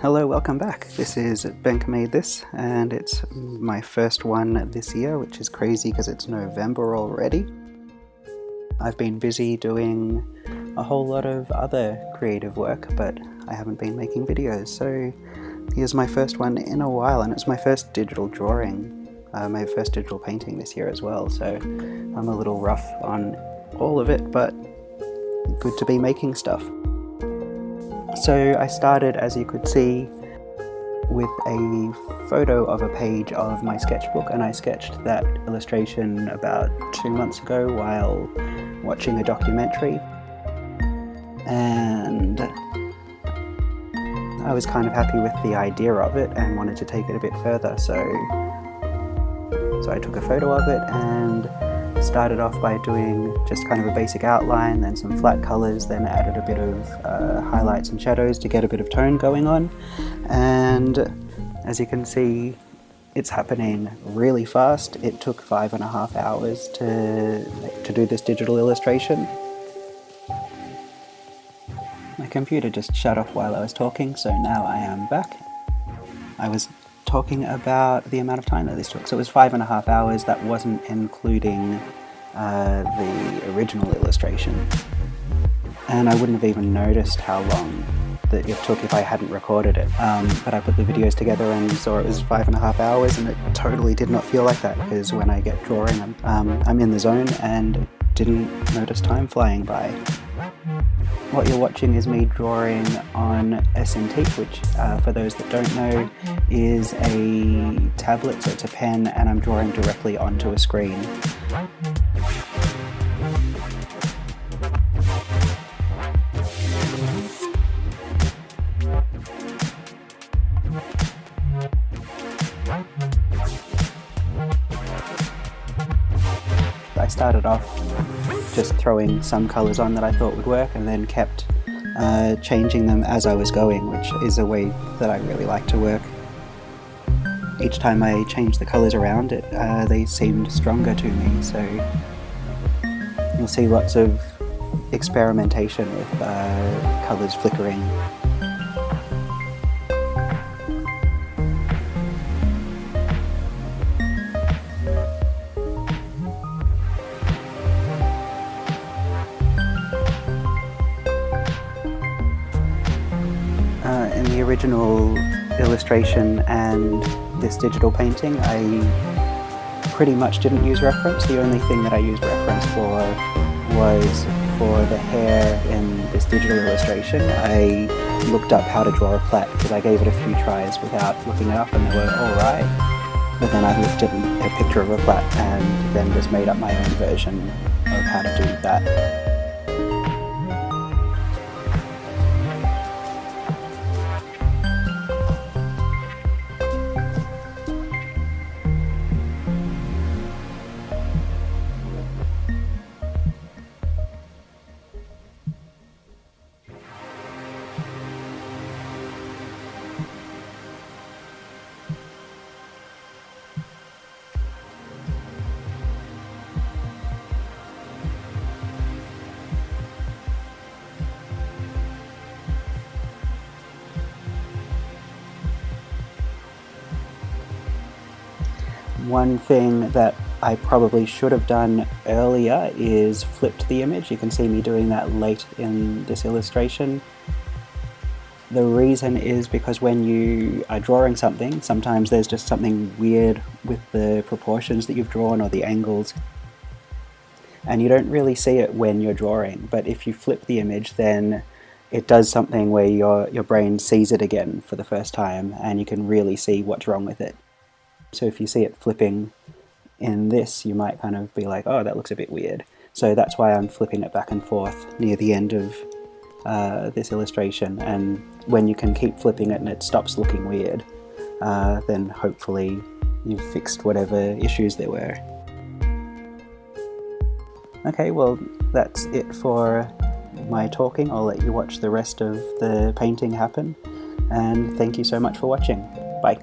Hello, welcome back. This is Benk made this, and it's my first one this year, which is crazy because it's November already. I've been busy doing a whole lot of other creative work, but I haven't been making videos, so here's my first one in a while, and it's my first digital drawing, my first digital painting this year as well, so I'm a little rough on all of it, but good to be making stuff. So I started, as you could see, with a photo of a page of my sketchbook, and I sketched that illustration about 2 months ago while watching a documentary, and I was kind of happy with the idea of it and wanted to take it a bit further, so I took a photo of it and started off by doing just kind of a basic outline, then some flat colors, then added a bit of highlights and shadows to get a bit of tone going on. And as you can see, it's happening really fast. It took 5.5 hours to do this digital illustration. My computer just shut off while I was talking, so now I am back. I was talking about the amount of time that this took. So it was 5.5 hours. That wasn't including the original illustration. And I wouldn't have even noticed how long that it took if I hadn't recorded it. But I put the videos together and saw it was 5.5 hours, and it totally did not feel like that, because when I get drawing, I'm in the zone and didn't notice time flying by. What you're watching is me drawing on Cintiq, which, for those that don't know, is a tablet, so it's a pen, and I'm drawing directly onto a screen. I started off just throwing some colours on that I thought would work, and then kept changing them as I was going, which is a way that I really like to work. Each time I changed the colours around, they seemed stronger to me, so you'll see lots of experimentation with colours flickering. In the original illustration and this digital painting, I pretty much didn't use reference. The only thing that I used reference for was for the hair in this digital illustration. I looked up how to draw a plait because I gave it a few tries without looking it up, and they were alright. But then I looked at a picture of a plait and then just made up my own version of how to do that. One thing that I probably should have done earlier is flipped the image. You can see me doing that late in this illustration. The reason is because when you are drawing something, sometimes there's just something weird with the proportions that you've drawn or the angles, and you don't really see it when you're drawing. But if you flip the image, then it does something where your brain sees it again for the first time, and you can really see what's wrong with it. So if you see it flipping in this, you might kind of be like, oh, that looks a bit weird. So that's why I'm flipping it back and forth near the end of this illustration, and when you can keep flipping it and it stops looking weird, then hopefully you've fixed whatever issues there were. Okay, well, that's it for my talking. I'll let you watch the rest of the painting happen, and thank you so much for watching. Bye.